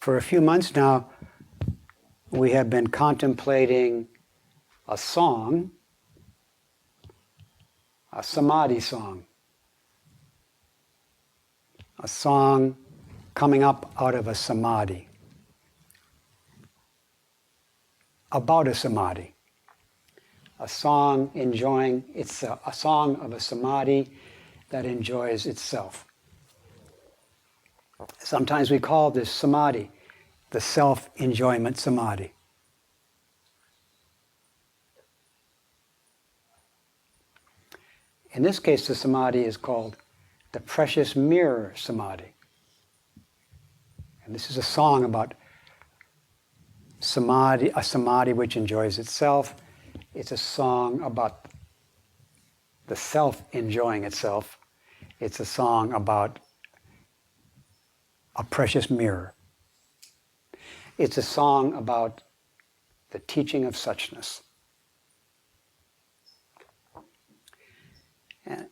For a few months now, we have been contemplating a song, a Samadhi song, a song coming up out of a Samadhi, about a Samadhi, a song enjoying, it's a song of a Samadhi that enjoys itself. Sometimes we call this Samadhi the self-enjoyment Samadhi. In this case, the Samadhi is called the precious mirror Samadhi. And this is a song about Samadhi, a Samadhi which enjoys itself. It's a song about the self enjoying itself. It's a song about a precious mirror. It's a song about the teaching of suchness. And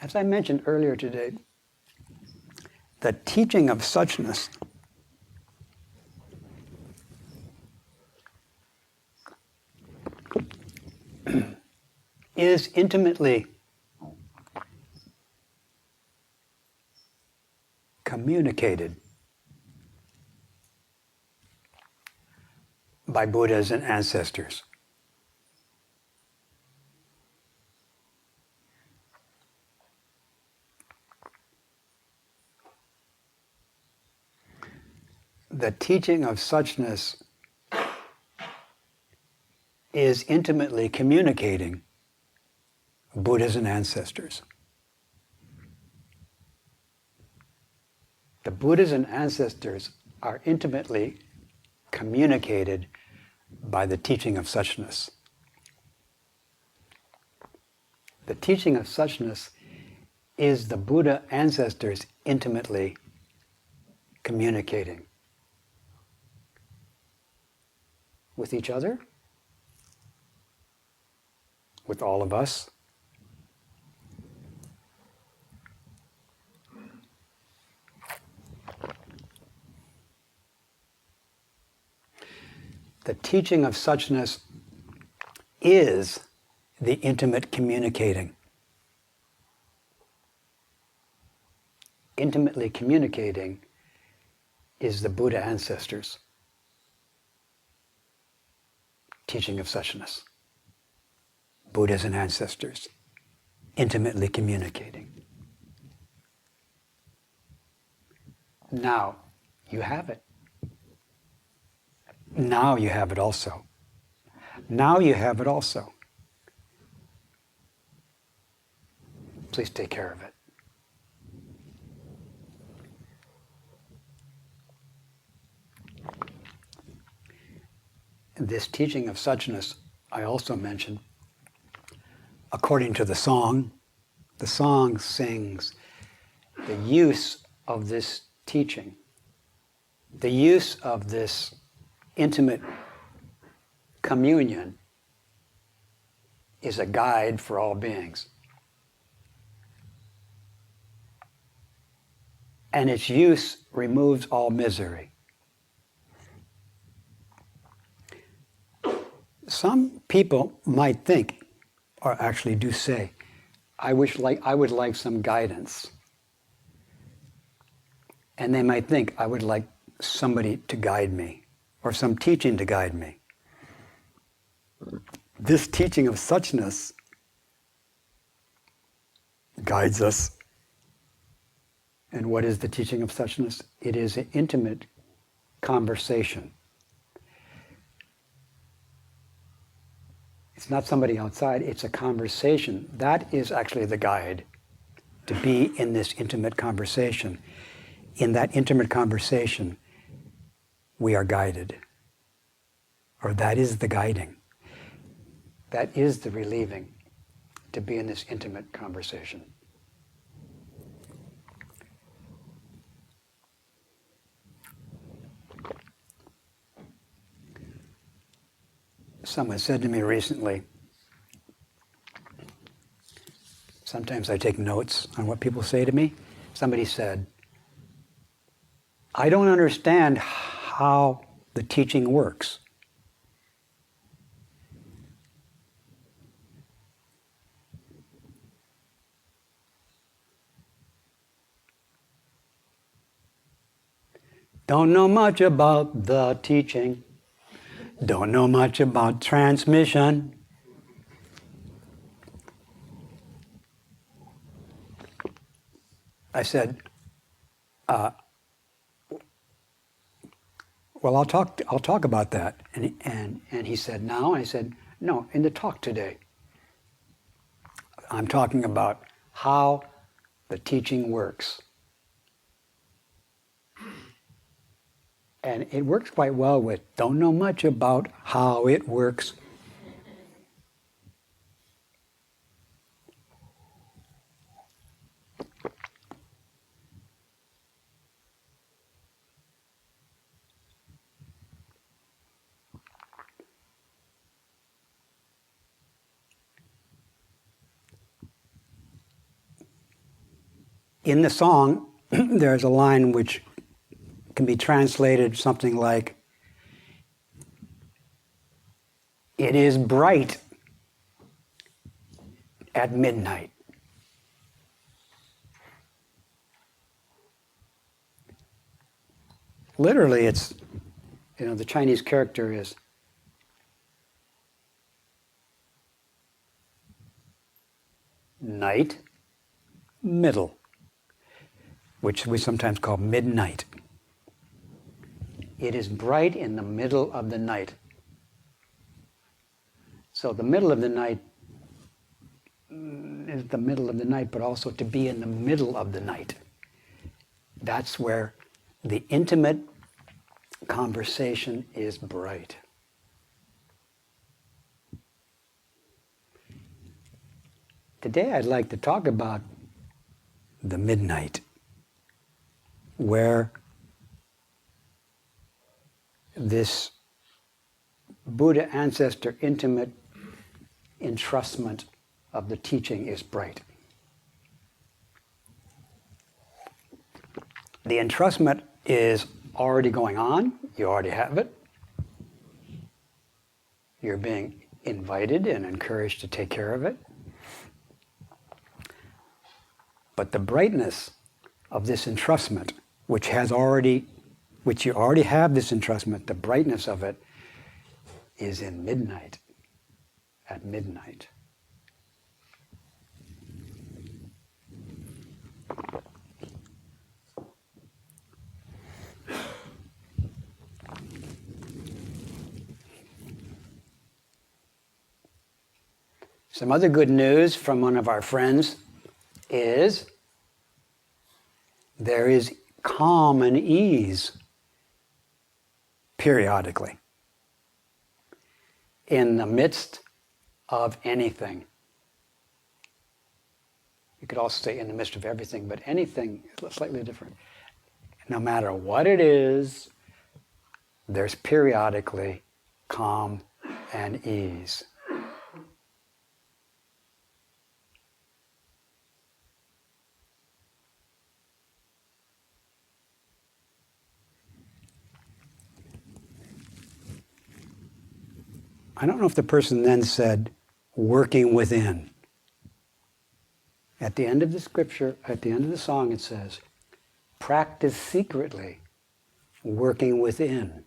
as I mentioned earlier today, the teaching of suchness is intimately communicated by Buddhas and ancestors. The teaching of suchness is intimately communicating Buddhas and ancestors. The Buddhas and ancestors are intimately communicated by the teaching of suchness. The teaching of suchness is the Buddha ancestors intimately communicating with each other, with all of us. The teaching of suchness is the intimate communicating. Intimately communicating is the Buddha ancestors' teaching of suchness. Buddhas and ancestors intimately communicating. Now you have it. Now you have it also. Now you have it also. Please take care of it. This teaching of suchness, I also mentioned, according to the song sings the use of this teaching, the use of this intimate communion is a guide for all beings. And its use removes all misery. Some people might think, or actually do say, I would like some guidance. And they might think, I would like somebody to guide me, or some teaching to guide me. This teaching of suchness guides us. And what is the teaching of suchness? It is an intimate conversation. It's not somebody outside, it's a conversation. That is actually the guide, to be in this intimate conversation. In that intimate conversation, we are guided. Or that is the guiding. That is the relieving, to be in this intimate conversation. Someone said to me recently, sometimes I take notes on what people say to me. Somebody said, I don't understand how the teaching works. Don't know much about the teaching. Don't know much about transmission. I said, well, I'll talk about that. And he said, now? I said, no, in the talk today. I'm talking about how the teaching works. And it works quite well with, don't know much about how it works. In the song, there's a line which can be translated something like, it is bright at midnight. Literally, it's, the Chinese character is night, middle, which we sometimes call midnight. It is bright in the middle of the night. So the middle of the night is the middle of the night, but also to be in the middle of the night. That's where the intimate conversation is bright. Today I'd like to talk about the midnight, where this Buddha ancestor intimate entrustment of the teaching is bright. The entrustment is already going on. You already have it. You're being invited and encouraged to take care of it. But the brightness of this entrustment, which you already have this entrustment, the brightness of it is in midnight, at midnight. Some other good news from one of our friends is there is calm and ease periodically in the midst of anything. You could also say in the midst of everything, but anything is slightly different. No matter what it is, there's periodically calm and ease. I don't know if the person then said, working within. At the end of the scripture, at the end of the song, it says, practice secretly, working within.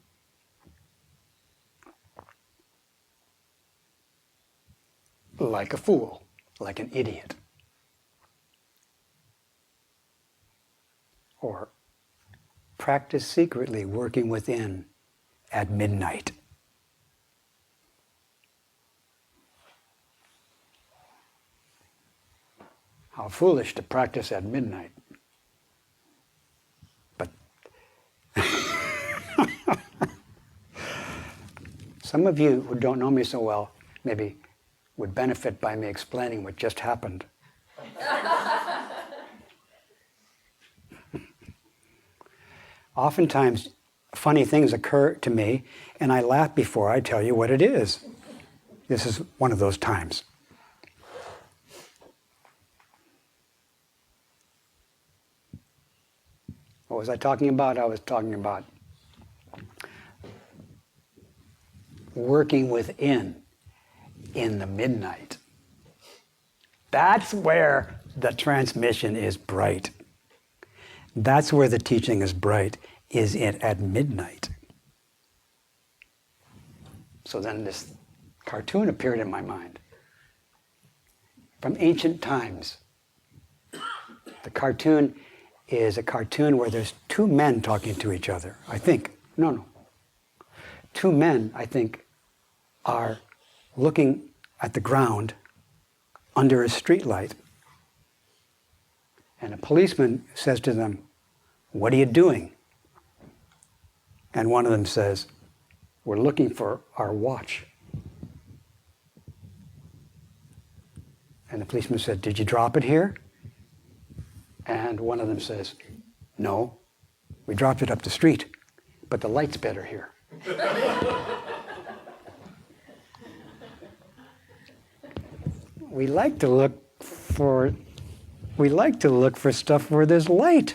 Like a fool, like an idiot. Or practice secretly, working within at midnight. How foolish to practice at midnight. But some of you who don't know me so well maybe would benefit by me explaining what just happened. Oftentimes, funny things occur to me, and I laugh before I tell you what it is. This is one of those times. What was I talking about? I was talking about working within in the midnight. That's where the transmission is bright. That's where the teaching is bright, is it at midnight. So then this cartoon appeared in my mind. From ancient times. The cartoon is a cartoon where there's two men talking to each other, I think. No. Two men, I think, are looking at the ground under a streetlight. And a policeman says to them, "What are you doing?" And one of them says, "We're looking for our watch." And the policeman said, "Did you drop it here?" And one of them says, "No, we dropped it up the street, but the light's better here." We like to look for stuff where there's light.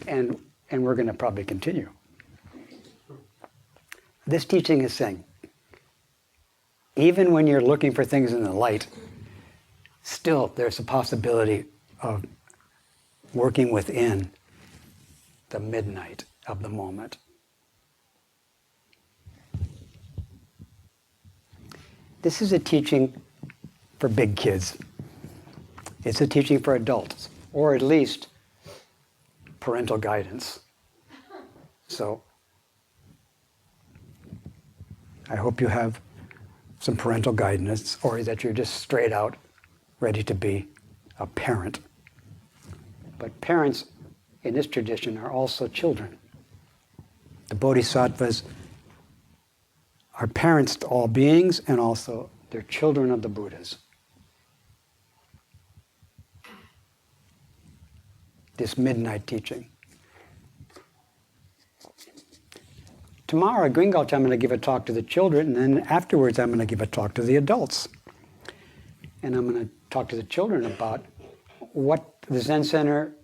And we're going to probably continue. This teaching is saying, even when you're looking for things in the light, still there's a possibility of working within the midnight of the moment. This is a teaching for big kids. It's a teaching for adults, or at least parental guidance. So I hope you have some parental guidance, or that you're just straight out ready to be a parent. But parents in this tradition are also children. The Bodhisattvas are parents to all beings, and also they're children of the Buddhas. This midnight teaching. Tomorrow at Gringoch, I'm going to give a talk to the children, and then afterwards I'm going to give a talk to the adults. And I'm going to talk to the children about what the Zen Center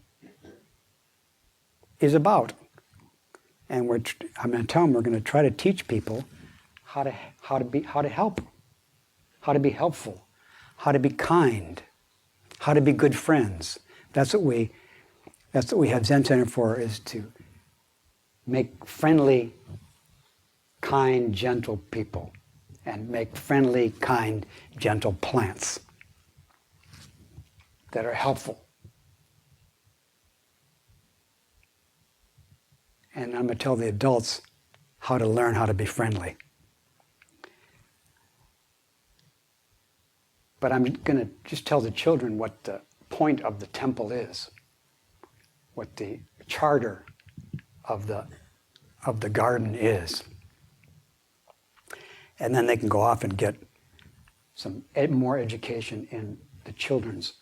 is about. And I'm going to tell them we're going to try to teach people how to help, how to be helpful, how to be kind, how to be good friends. That's what we have Zen Center for, is to make friendly, kind, gentle people, and make friendly, kind, gentle plants that are helpful. And I'm going to tell the adults how to learn how to be friendly. But I'm going to just tell the children what the point of the temple is, what the charter of the garden is. And then they can go off and get some more education in the children's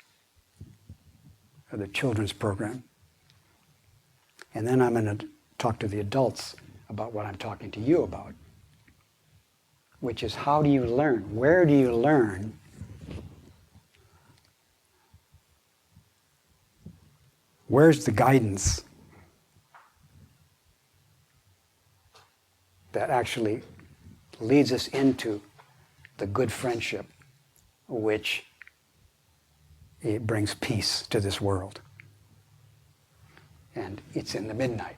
program. And then I'm going to talk to the adults about what I'm talking to you about, which is, how do you learn? Where do you learn where's the guidance that actually leads us into the good friendship, which it brings peace to this world? And it's in the midnight.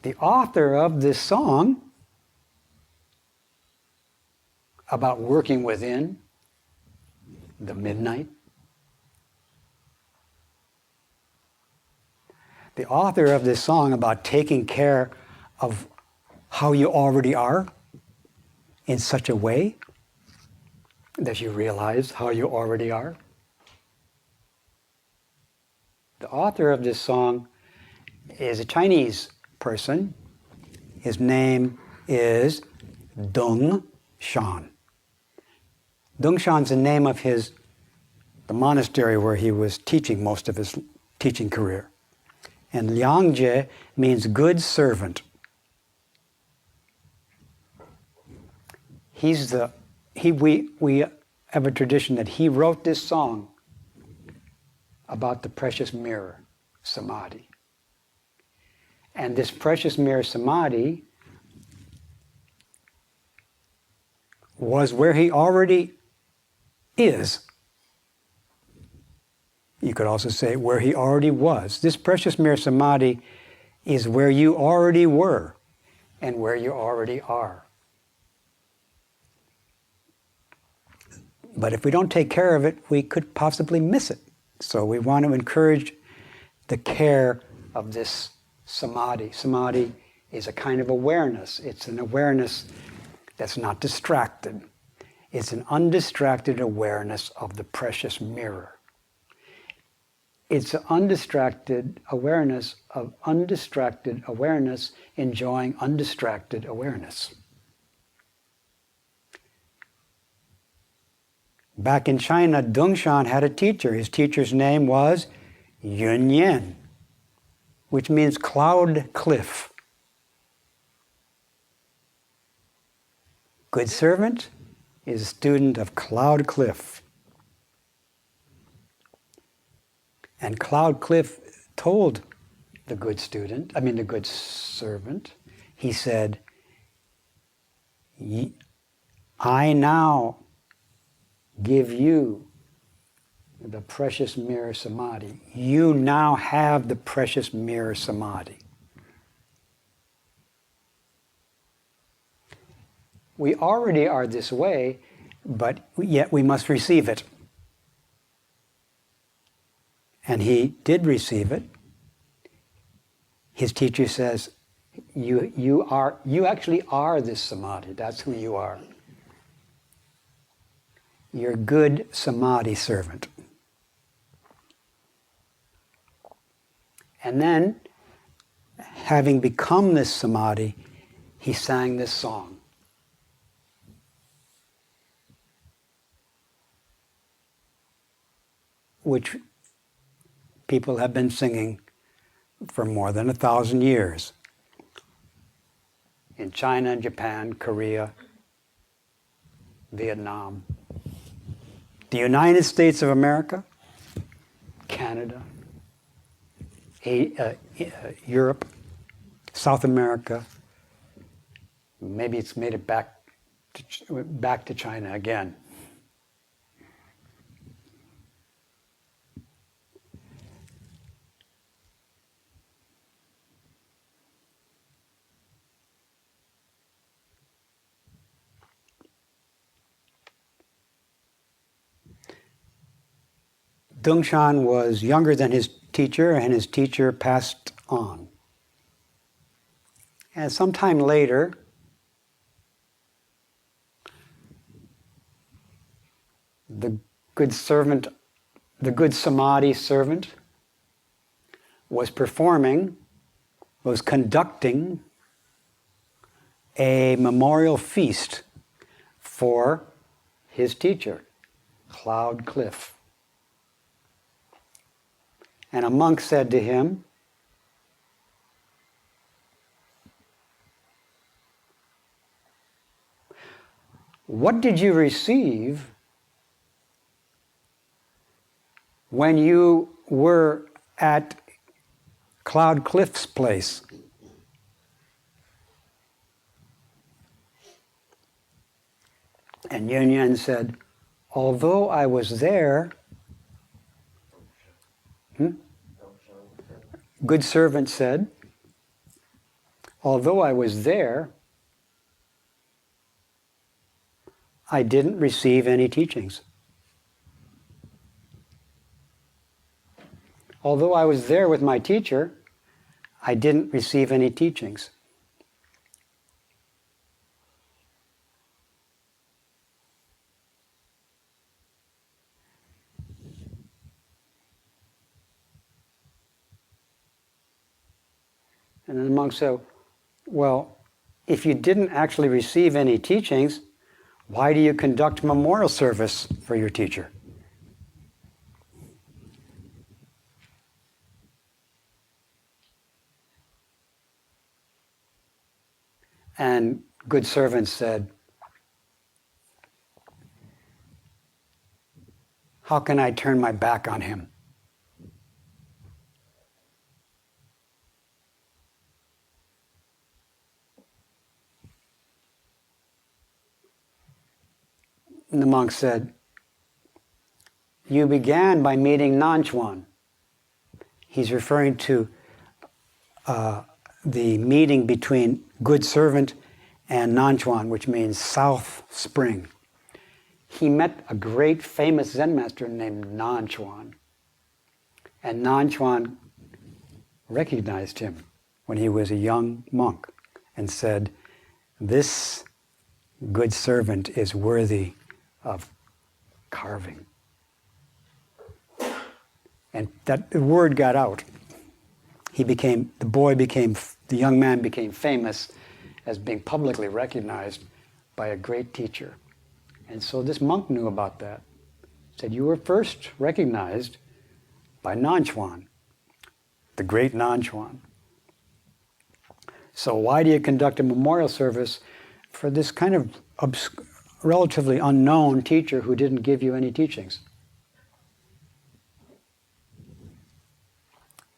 The author of this song about working within the midnight, the author of this song about taking care of how you already are in such a way that you realize how you already are. The author of this song is a Chinese person. His name is Dung Shan. Dung Shan's the name of the monastery where he was teaching most of his teaching career. And Liangje means good servant. We have a tradition that he wrote this song about the precious mirror, Samadhi. And this precious mirror, Samadhi, was where he already is. You could also say where he already was. This precious mirror, Samadhi, is where you already were and where you already are. But if we don't take care of it, we could possibly miss it. So we want to encourage the care of this Samadhi. Samadhi is a kind of awareness. It's an awareness that's not distracted. It's an undistracted awareness of the precious mirror. It's an undistracted awareness of undistracted awareness enjoying undistracted awareness. Back in China, Shan had a teacher. His teacher's name was Yun Yan, which means cloud cliff. Good servant is a student of Cloud Cliff. And Cloud Cliff told the good servant, he said, I now give you the precious mirror Samadhi. You now have the precious mirror Samadhi. We already are this way, but yet we must receive it. And he did receive it. His teacher says, you actually are this Samadhi. That's who you are. You're a good Samadhi servant. And then, having become this Samadhi, he sang this song. Which people have been singing for more than 1,000 years. In China, Japan, Korea, Vietnam, the United States of America, Canada, Europe, South America. Maybe it's made it back to China again. Shan was younger than his teacher, and his teacher passed on. And sometime later, the good Samadhi servant, was conducting a memorial feast for his teacher, Cloud Cliff. And a monk said to him, "What did you receive when you were at Cloud Cliff's place?" And Yun Yan said, "Although I was there," Good servant said, "Although I was there, I didn't receive any teachings. Although I was there with my teacher, I didn't receive any teachings." And the monk said, "Well, if you didn't actually receive any teachings, why do you conduct memorial service for your teacher?" And good servant said, how can I turn my back on him? And the monk said, you began by meeting Nanchuan. He's referring to the meeting between good servant and Nanchuan, which means south spring. He met a great famous Zen master named Nanchuan. And Nanchuan recognized him when he was a young monk and said, this good servant is worthy of carving. And that the word got out. The young man became famous as being publicly recognized by a great teacher. And so this monk knew about that. Said, you were first recognized by Nanchuan, the great Nanchuan. So why do you conduct a memorial service for this kind of relatively unknown teacher who didn't give you any teachings?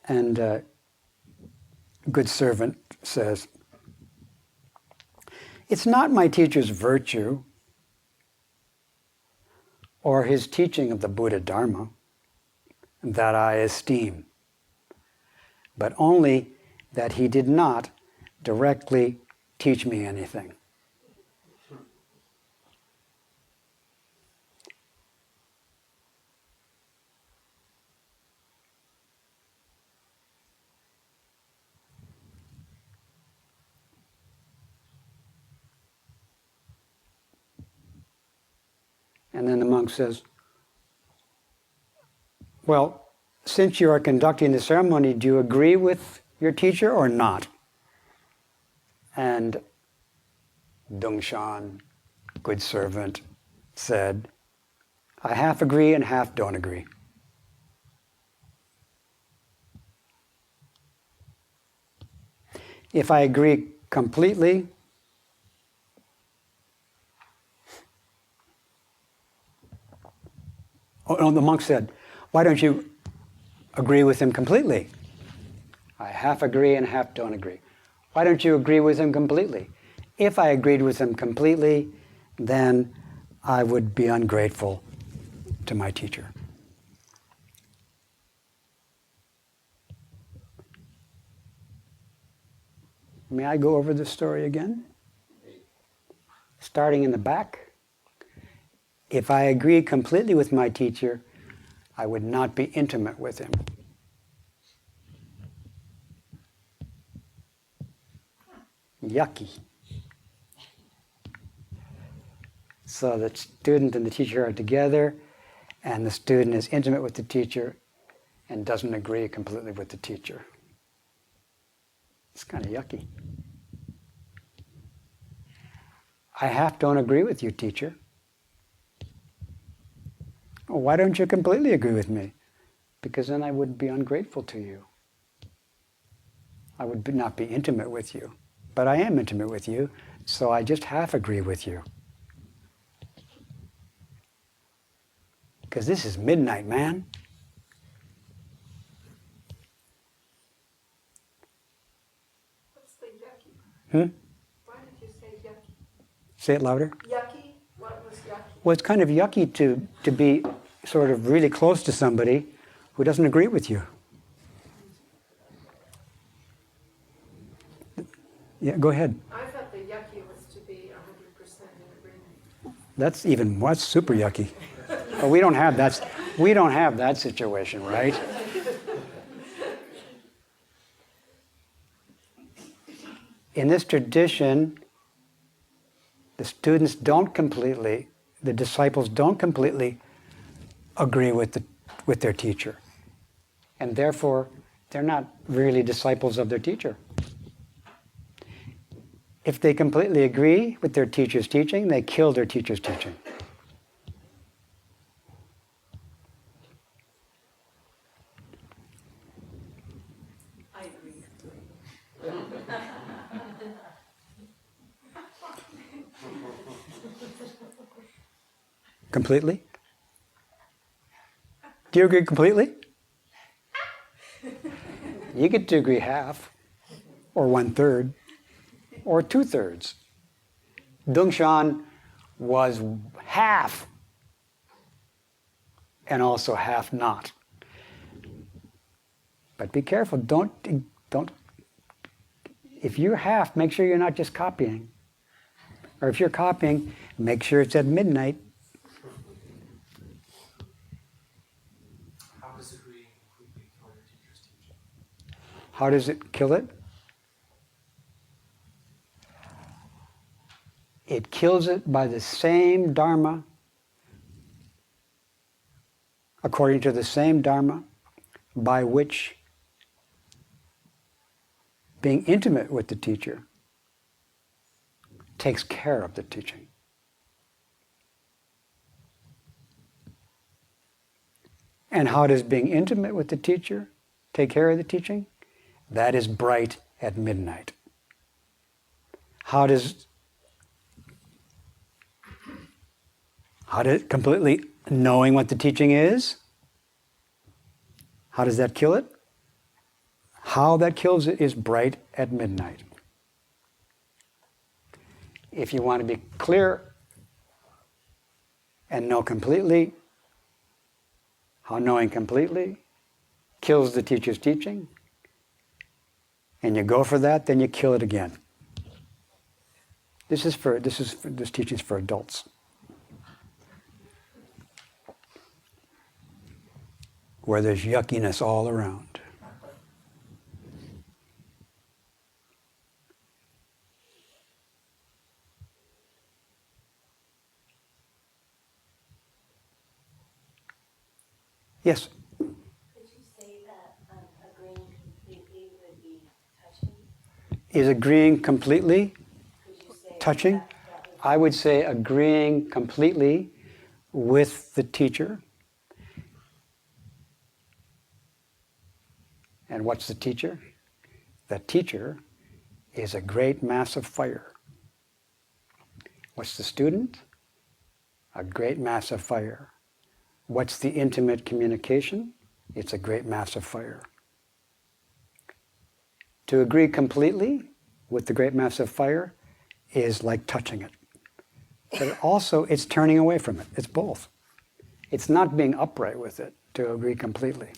And good servant says, it's not my teacher's virtue or his teaching of the Buddha Dharma that I esteem, but only that he did not directly teach me anything. And then the monk says, well, since you are conducting the ceremony, do you agree with your teacher or not? And Shan, good servant, said, I half agree and half don't agree. If I agree completely, the monk said, why don't you agree with him completely? I half agree and half don't agree. Why don't you agree with him completely? If I agreed with him completely, then I would be ungrateful to my teacher. May I go over this story again? Starting in the back. If I agreed completely with my teacher, I would not be intimate with him. Yucky. So the student and the teacher are together, and the student is intimate with the teacher and doesn't agree completely with the teacher. It's kind of yucky. I half don't agree with you, teacher. Well, why don't you completely agree with me? Because then I would be ungrateful to you. I would not be intimate with you. But I am intimate with you, so I just half agree with you. Because this is midnight, man. What's the yucky? Why did you say yucky? Say it louder. Yucky? What was yucky? Well, it's kind of yucky to be sort of really close to somebody who doesn't agree with you. Yeah, go ahead. I thought the yucky was to be 100% in agreement. That's super yucky. But we don't have that situation, right? In this tradition, the disciples don't completely agree with their teacher. And therefore, they're not really disciples of their teacher. If they completely agree with their teacher's teaching, they kill their teacher's teaching. I agree. Completely? Do you agree completely? You get to agree half, or 1/3, or 2/3. Shan was half, and also half not. But be careful, don't. If you're half, make sure you're not just copying. Or if you're copying, make sure it's at midnight. How does agreeing completely kill your teacher's teaching? How does it kill it? It kills it by the same Dharma, according to the same Dharma, by which being intimate with the teacher takes care of the teaching. And how does being intimate with the teacher take care of the teaching? That is bright at midnight. How does completely knowing what the teaching is, how does that kill it? How that kills it is bright at midnight. If you want to be clear and know completely how knowing completely kills the teacher's teaching, and you go for that, then you kill it again. This teaching is for adults, where there's yuckiness all around. Yes? Could you say that agreeing completely would be touching? Is agreeing completely Could you say touching? that would I would say agreeing completely with the teacher. And what's the teacher? The teacher is a great mass of fire. What's the student? A great mass of fire. What's the intimate communication? It's a great mass of fire. To agree completely with the great mass of fire is like touching it. But also, it's turning away from it. It's both. It's not being upright with it to agree completely.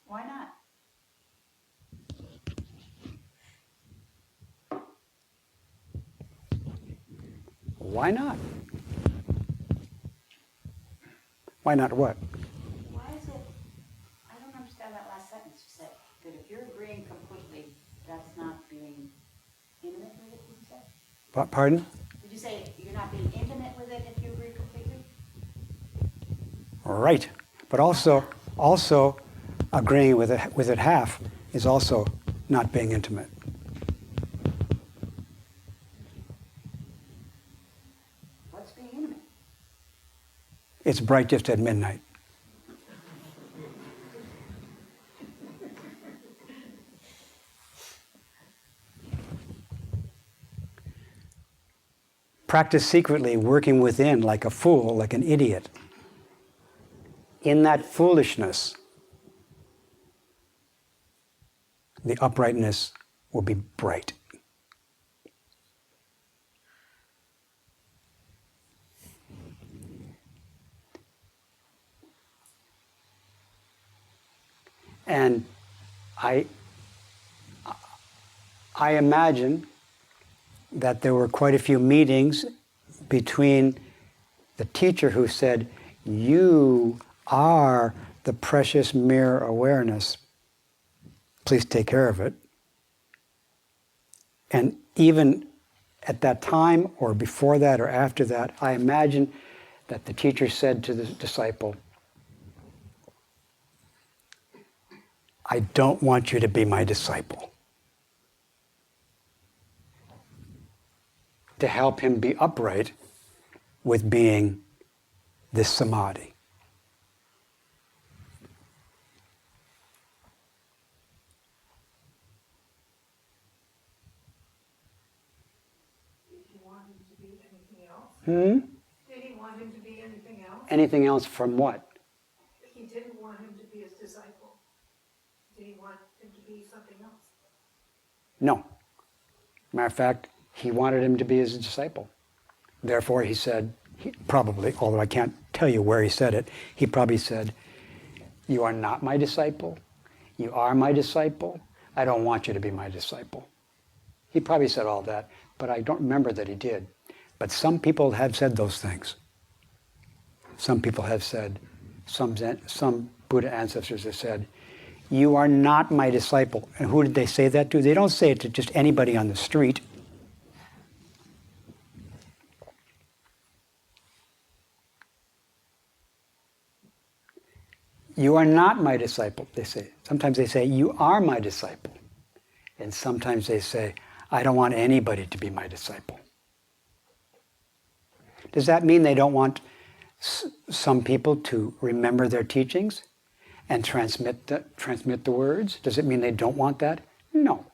Why not? Why not? Why not what? Why is it? I don't understand that last sentence you said. That if you're agreeing completely, that's not being intimate with it, did you say? Pardon? Did you say you're not being intimate with it if you agree completely? Right. But also agreeing with it half is also not being intimate. What's being intimate? It's bright just at midnight. Practice secretly, working within like a fool, like an idiot. In that foolishness, the uprightness will be bright. And I imagine that there were quite a few meetings between the teacher who said, "You are the precious mirror awareness. Please take care of it." And even at that time, or before that, or after that, I imagine that the teacher said to the disciple, "I don't want you to be my disciple." To help him be upright with being this samadhi. Hmm? Did he want him to be anything else? Anything else from what? He didn't want him to be his disciple. Did he want him to be something else? No. Matter of fact, he wanted him to be his disciple. Therefore, he said, probably, although I can't tell you where he said it, he probably said, "You are not my disciple. You are my disciple. I don't want you to be my disciple." He probably said all that, but I don't remember that he did. But some people have said those things. Some people have said, some Buddha ancestors have said, "You are not my disciple." And who did they say that to? They don't say it to just anybody on the street. "You are not my disciple," they say. Sometimes they say, "You are my disciple." And sometimes they say, "I don't want anybody to be my disciple." Does that mean they don't want some people to remember their teachings and transmit the words? Does it mean they don't want that? No.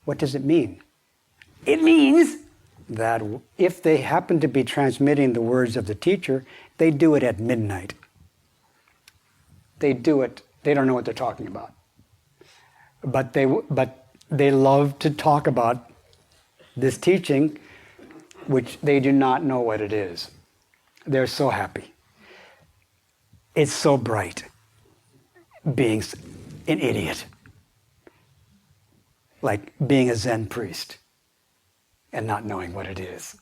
What does it mean? It means that if they happen to be transmitting the words of the teacher, they do it at midnight. They do it, they don't know what they're talking about. But they love to talk about this teaching, which they do not know what it is. They're so happy. It's so bright, being an idiot. Like being a Zen priest and not knowing what it is.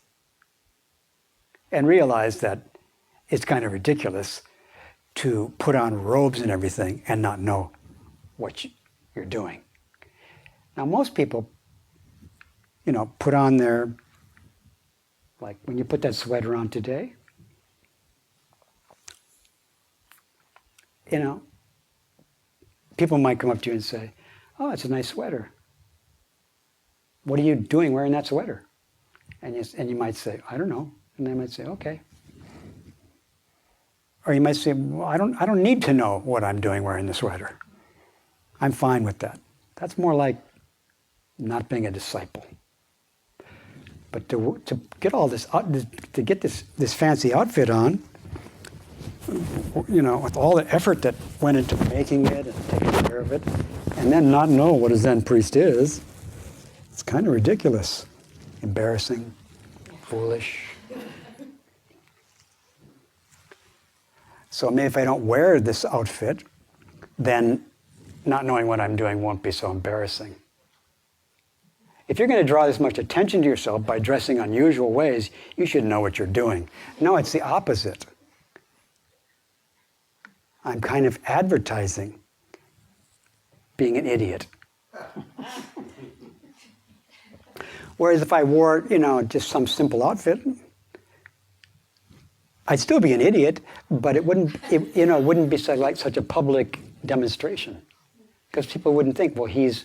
And realize that it's kind of ridiculous to put on robes and everything and not know what you're doing. Now, most people, put on their, like when you put that sweater on today, people might come up to you and say, "Oh, it's a nice sweater. What are you doing wearing that sweater?" And you might say, "I don't know." And they might say, "Okay." Or you might say, "Well, I don't need to know what I'm doing wearing the sweater. I'm fine with that." That's more like not being a disciple. But to get all this, to get this fancy outfit on, with all the effort that went into making it and taking care of it, and then not know what a Zen priest is, it's kind of ridiculous, embarrassing, foolish. So maybe if I don't wear this outfit, then not knowing what I'm doing won't be so embarrassing. If you're going to draw this much attention to yourself by dressing unusual ways, you should know what you're doing. No, it's the opposite. I'm kind of advertising being an idiot. Whereas if I wore, just some simple outfit, I'd still be an idiot, but it wouldn't be such a public demonstration, because people wouldn't think, well, he's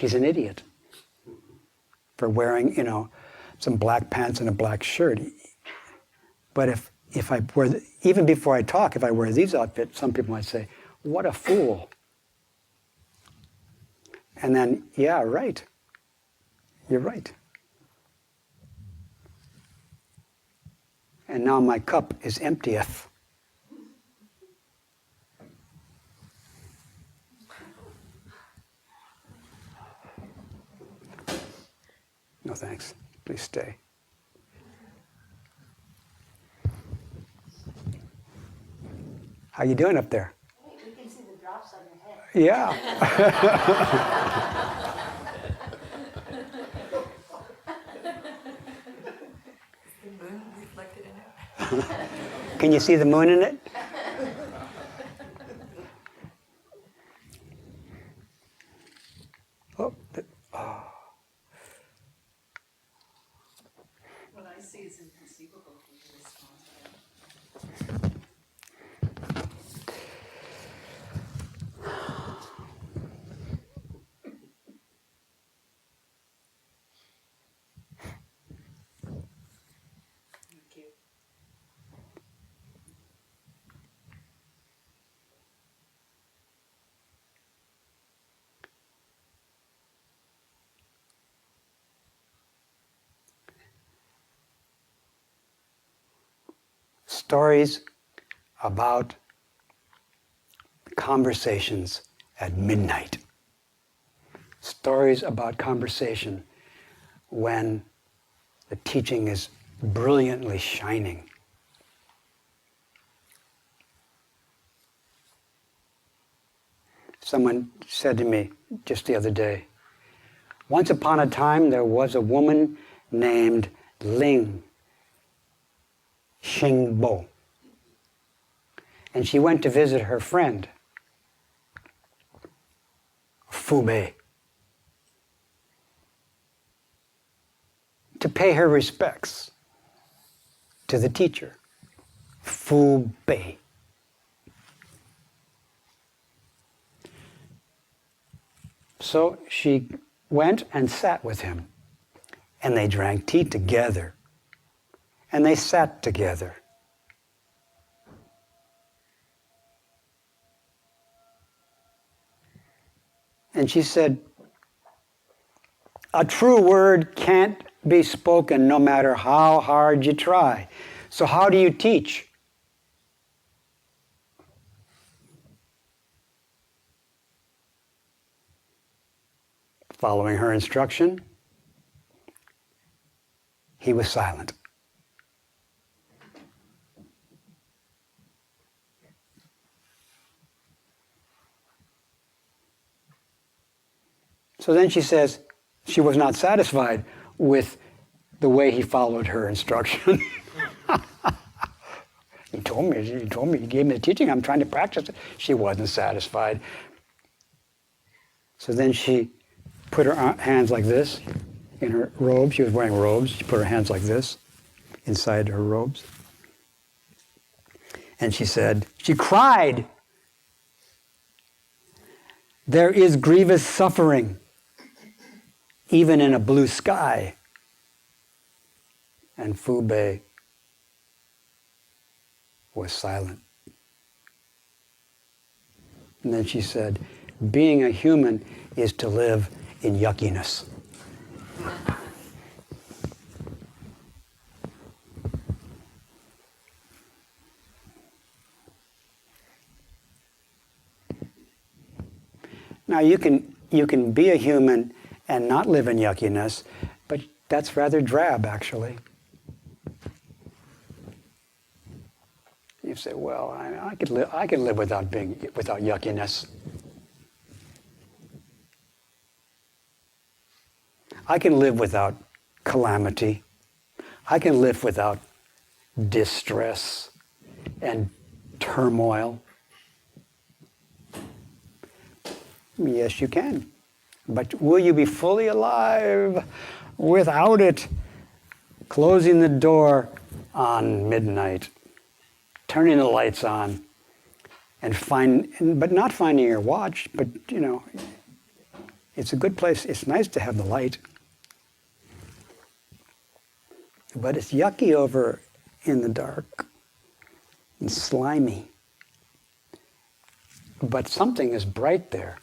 an idiot for wearing, some black pants and a black shirt. But if I wear, even before I talk, if I wear these outfits, some people might say, "What a fool." And then, yeah, right. You're right. And now my cup is emptieth. No thanks. Please stay. How you doing up there? Hey, we can see the drops on your head. Yeah. The moon reflected in it. Can you see the moon in it? Oh. What I see is inconceivable for you to respond to that. Thank you. stories about conversations at midnight. Stories about conversation when the teaching is brilliantly shining. Someone said to me just the other day, once upon a time there was a woman named Ling Shing Boo. And she went to visit her friend, Abode, to pay her respects to the teacher, Abode. So she went and sat with him, and they drank tea together, and they sat together. And she said, a true word can't be spoken no matter how hard you try. So how do you teach? Following her instruction, he was silent. So then she says she was not satisfied with the way he followed her instruction. He told me, he gave me the teaching, I'm trying to practice it. She wasn't satisfied. So then she put her hands like this in her robe. She was wearing robes. She put her hands like this inside her robes. And she said, she cried, there is grievous suffering, even in a blue sky. And Abode was silent. And then she said, being a human is to live in yuckiness. Now you can be a human and not live in yuckiness, but that's rather drab, actually. You say, well, I could live without yuckiness. I can live without calamity. I can live without distress and turmoil. Yes, you can. But will you be fully alive without it? Closing the door on midnight, turning the lights on, but not finding your watch, but it's a good place. It's nice to have the light. But it's yucky over in the dark and slimy. But something is bright there.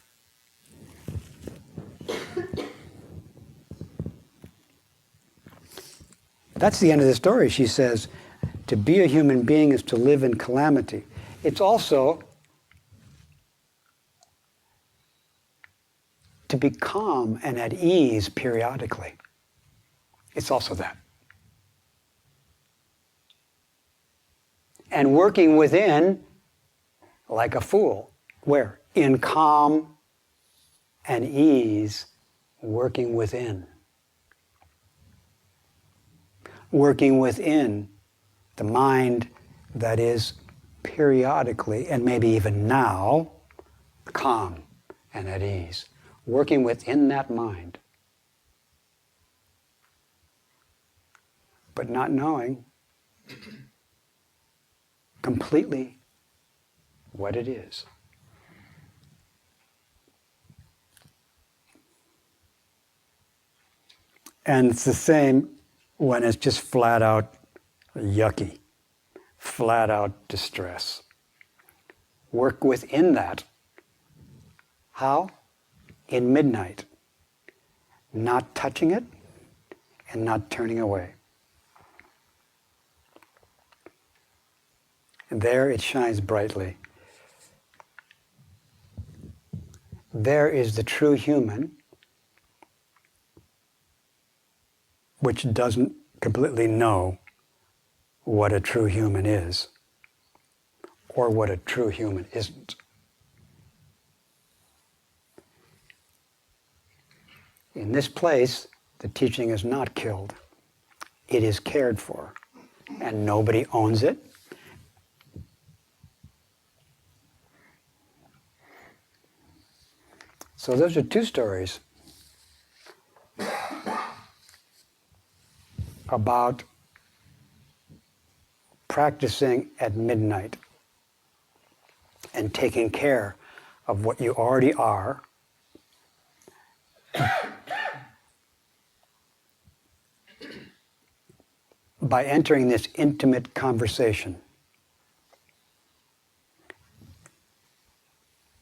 That's the end of the story. She says, to be a human being is to live in calamity. It's also to be calm and at ease periodically. It's also that. And working within like a fool. Where? In calm and ease, working within. Working within the mind that is periodically, and maybe even now, calm and at ease. Working within that mind. But not knowing completely what it is. And it's the same when it's just flat out yucky, flat out distress. Work within that. How? In midnight. Not touching it and not turning away. And there it shines brightly. There is the true human, which doesn't completely know what a true human is, or what a true human isn't. In this place, the teaching is not killed. It is cared for, and nobody owns it. So those are two stories about practicing at midnight and taking care of what you already are by entering this intimate conversation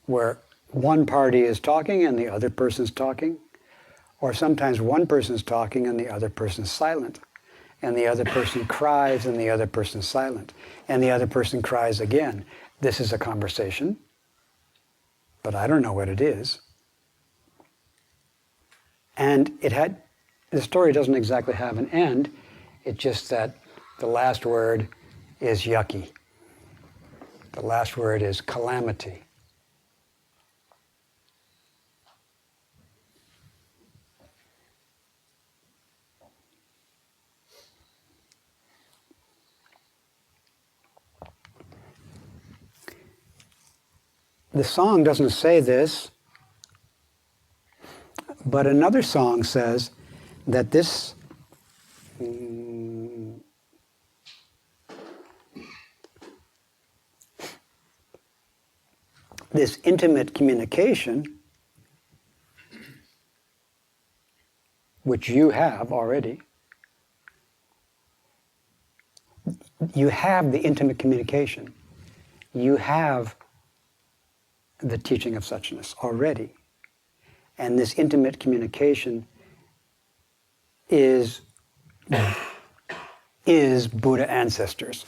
where one party is talking and the other person's talking, or sometimes one person's talking and the other person's silent, and the other person cries and the other person's silent, and the other person cries again. This is a conversation, but I don't know what it is. And the story doesn't exactly have an end. It's just that the last word is yucky. The last word is calamity. The song doesn't say this, but another song says that this this intimate communication, which you have already, you have the intimate communication. You have the teaching of suchness already. And this intimate communication is Buddha ancestors.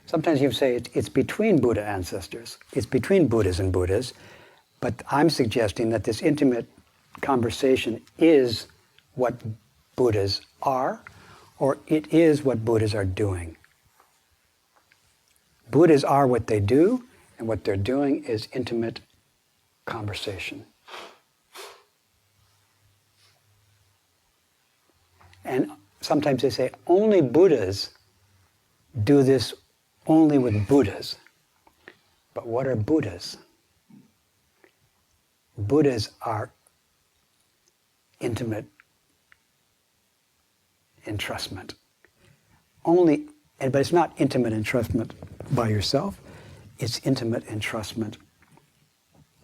Sometimes you say it's between Buddha ancestors. It's between Buddhas and Buddhas. But I'm suggesting that this intimate conversation is what Buddhas are, or it is what Buddhas are doing. Buddhas are what they do, and what they're doing is intimate conversation. And sometimes they say only Buddhas do this only with Buddhas. But what are Buddhas? Buddhas are intimate entrustment. But it's not intimate entrustment by yourself. It's intimate entrustment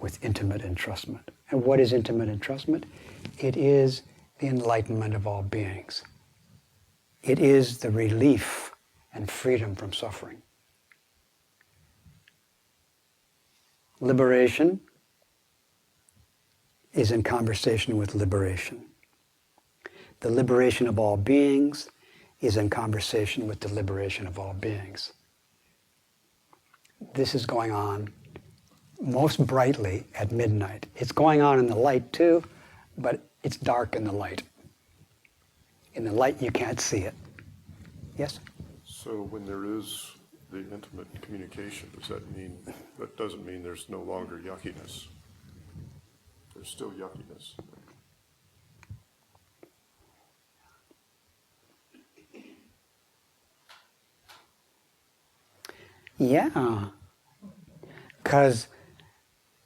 with intimate entrustment. And what is intimate entrustment? It is the enlightenment of all beings. It is the relief and freedom from suffering. Liberation is in conversation with liberation. The liberation of all beings is in conversation with the liberation of all beings. This is going on most brightly at midnight. It's going on in the light too, but it's dark in the light. In the light you can't see it. Yes? So when there is the intimate communication, that doesn't mean there's no longer yuckiness. There's still yuckiness. Yeah, because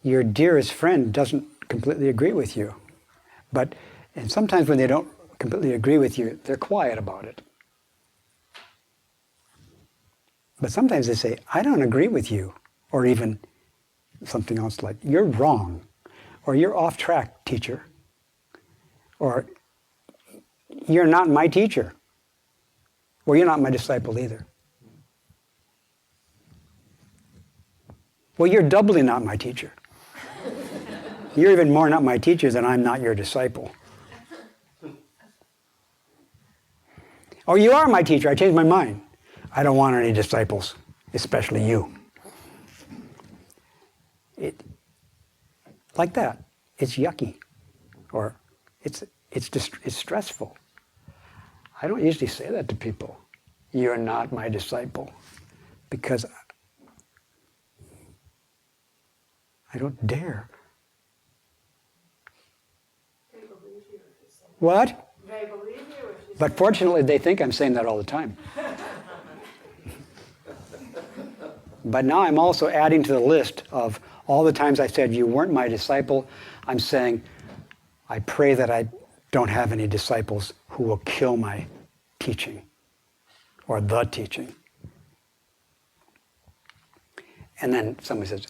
your dearest friend doesn't completely agree with you. And sometimes when they don't completely agree with you, they're quiet about it. But sometimes they say, I don't agree with you. Or even something else like, you're wrong. Or you're off track, teacher. Or you're not my teacher. Or you're not my disciple either. Well, you're doubly not my teacher. You're even more not my teacher than I'm not your disciple. Oh, you are my teacher. I changed my mind. I don't want any disciples, especially you. Like that. It's yucky, or it's stressful. I don't usually say that to people. You're not my disciple, because I don't dare. They believe you if you say. What? They believe you if you say. But fortunately, they think I'm saying that all the time. But now I'm also adding to the list of all the times I said you weren't my disciple. I'm saying, I pray that I don't have any disciples who will kill my teaching or the teaching. And then somebody says,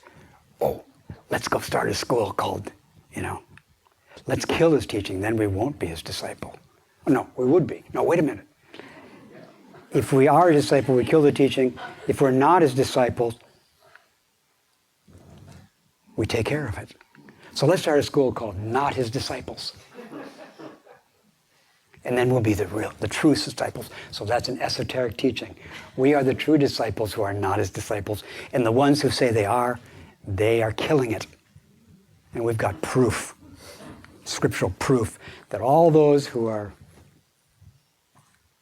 oh, let's go start a school called, let's kill his teaching, then we won't be his disciple. Oh, no, we would be. No, wait a minute. If we are a disciple, we kill the teaching. If we're not his disciples, we take care of it. So let's start a school called Not His Disciples. And then we'll be the true disciples. So that's an esoteric teaching. We are the true disciples who are not his disciples. And the ones who say they are killing it. And we've got proof, scriptural proof, that all those who are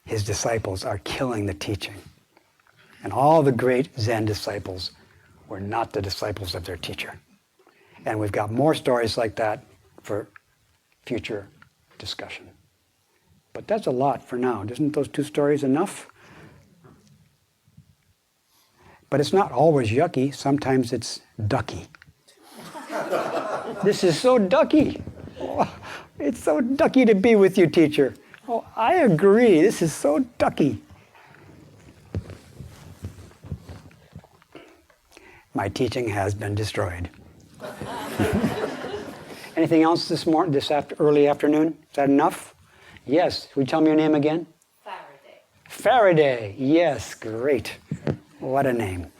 his disciples are killing the teaching. And all the great Zen disciples were not the disciples of their teacher. And we've got more stories like that for future discussion. But that's a lot for now. Isn't those 2 stories enough? But it's not always yucky. Sometimes it's ducky. This is so ducky. Oh, it's so ducky to be with you, teacher. Oh, I agree. This is so ducky. My teaching has been destroyed. Anything else this morning, early afternoon? Is that enough? Yes. Will you tell me your name again? Faraday. Faraday. Yes, great. What a name.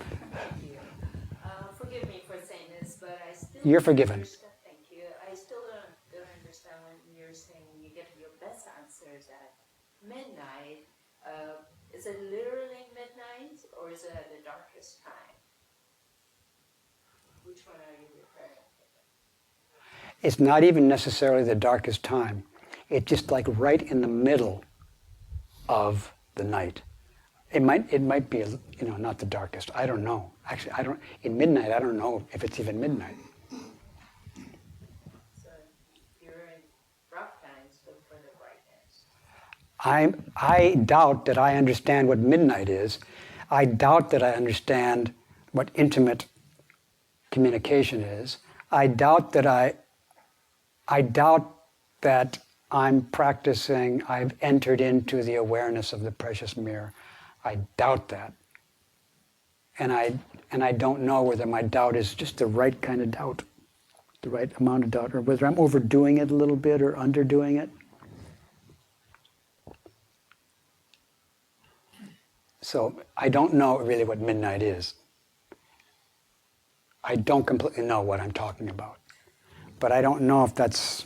Forgive me for saying this, but I still You're don't forgiven. understand- Thank you. I still don't understand when you're saying you get your best answers at midnight. Is it literally midnight, or is it at the darkest time? Which one are you referring to? It's not even necessarily the darkest time. It's just like right in the middle of the night. It might be, not the darkest. I don't know. Actually, in midnight, I don't know if it's even midnight. So if you're in rough times, look for the brightness. I doubt that I understand what midnight is. I doubt that I understand what intimate communication is. I doubt that I'm practicing, I've entered into the awareness of the precious mirror. I doubt that. And I don't know whether my doubt is just the right kind of doubt, the right amount of doubt, or whether I'm overdoing it a little bit or underdoing it. So I don't know really what midnight is. I don't completely know what I'm talking about. But I don't know if that's,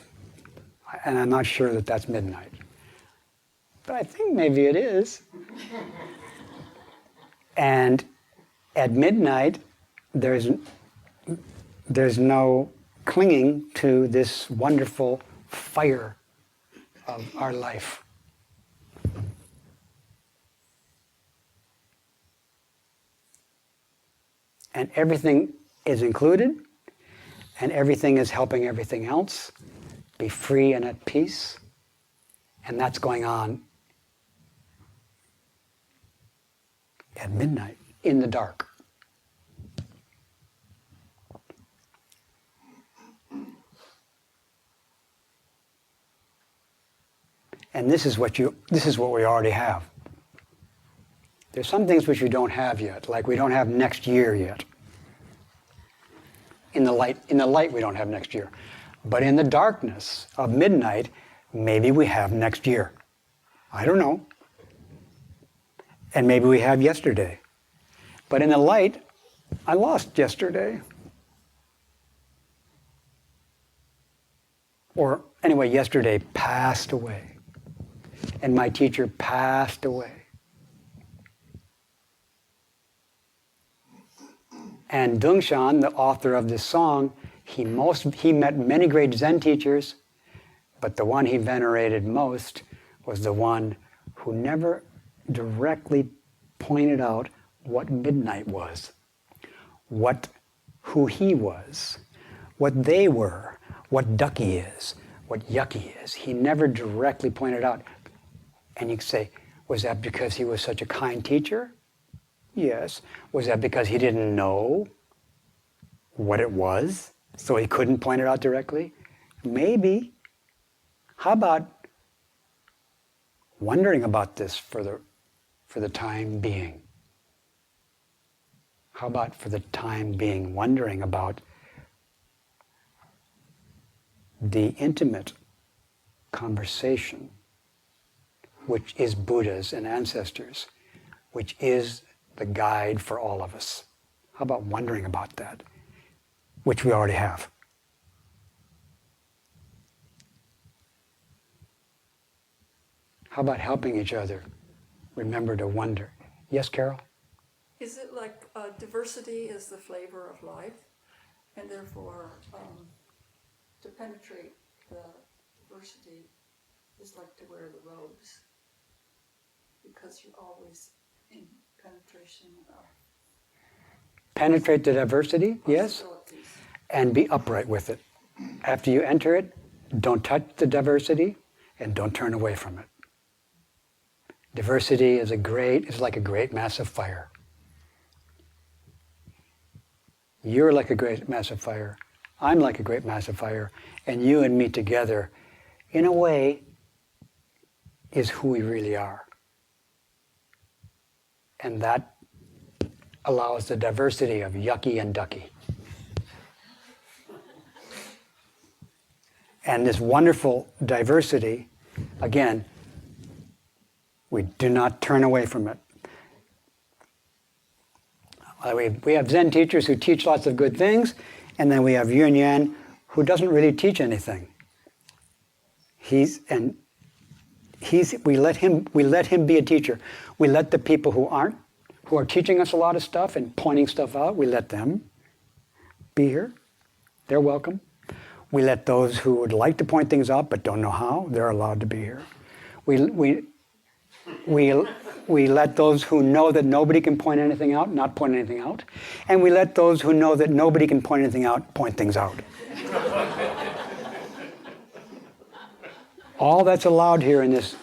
and I'm not sure that that's midnight. But I think maybe it is. And at midnight, there's no clinging to this wonderful fire of our life. And everything is included, and everything is helping everything else be free and at peace. And that's going on at midnight, in the dark. And this is what we already have. There's some things which we don't have yet, like we don't have next year yet. In the light we don't have next year. But in the darkness of midnight, maybe we have next year. I don't know. And maybe we have yesterday. But in the light, I lost yesterday. Or anyway, yesterday passed away. and my teacher passed away. And Shan, the author of this song, he met many great Zen teachers, but the one he venerated most was the one who never directly pointed out what midnight was, who he was, what they were, what ducky is, what yucky is. He never directly pointed out. And you could say, was that because he was such a kind teacher? Yes. Was that because he didn't know what it was, so he couldn't point it out directly? Maybe. How about wondering about this for the time being? How about for the time being wondering about the intimate conversation, which is Buddha's and ancestors, which is the guide for all of us? How about wondering about that, which we already have? How about helping each other remember to wonder? Yes, Carol? Is it like diversity is the flavor of life, and therefore to penetrate the diversity is like to wear the robes, because you're always in penetration of Penetrate the diversity, yes, possibilities. and be upright with it. After you enter it, don't touch the diversity and don't turn away from it. Diversity is like a great massive fire. You're like a great massive fire. I'm like a great massive fire. And you and me together, in a way, is who we really are. And that allows the diversity of yucky and ducky. And this wonderful diversity, again, we do not turn away from it. We have Zen teachers who teach lots of good things, and then we have Yun Yan who doesn't really teach anything. We let him be a teacher. We let the people who are teaching us a lot of stuff and pointing stuff out, we let them be here. They're welcome. We let those who would like to point things out but don't know how, they're allowed to be here. We let those who know that nobody can point anything out not point anything out. And we let those who know that nobody can point anything out point things out. All that's allowed here in this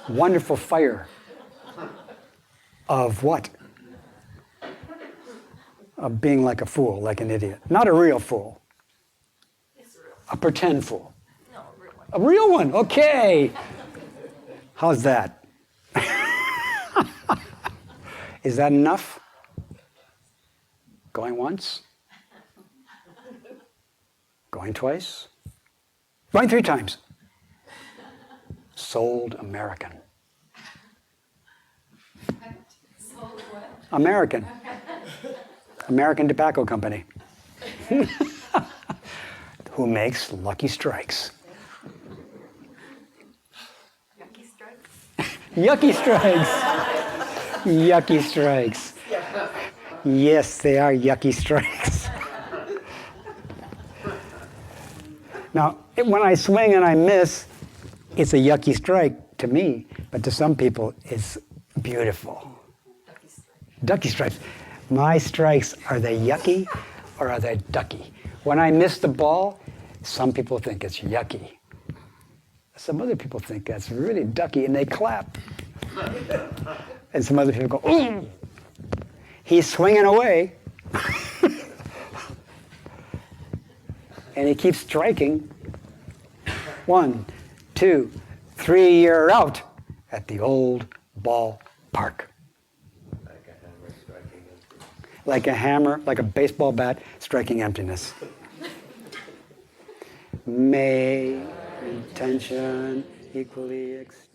wonderful fire of what? Of being like a fool, like an idiot. Not a real fool. A pretend fool. No, real one. A real one, okay. How's that? Is that enough? Going once? Going twice? Going 3 times. Sold American. Sold what? American. American Tobacco Company. Who makes Lucky Strikes. Yucky strikes? Yucky Strikes. Yucky Strikes. Yes, they are yucky strikes. Now, when I swing and I miss, it's a yucky strike to me, but to some people, it's beautiful. Ducky strikes. My strikes, are they yucky or are they ducky? When I miss the ball, some people think it's yucky. Some other people think that's really ducky, and they clap. And some other people go, ooh! He's swinging away. And he keeps striking. 1, 2, 3, you're out at the old ball park. Like a hammer, like a baseball bat striking emptiness. May intention equally extend.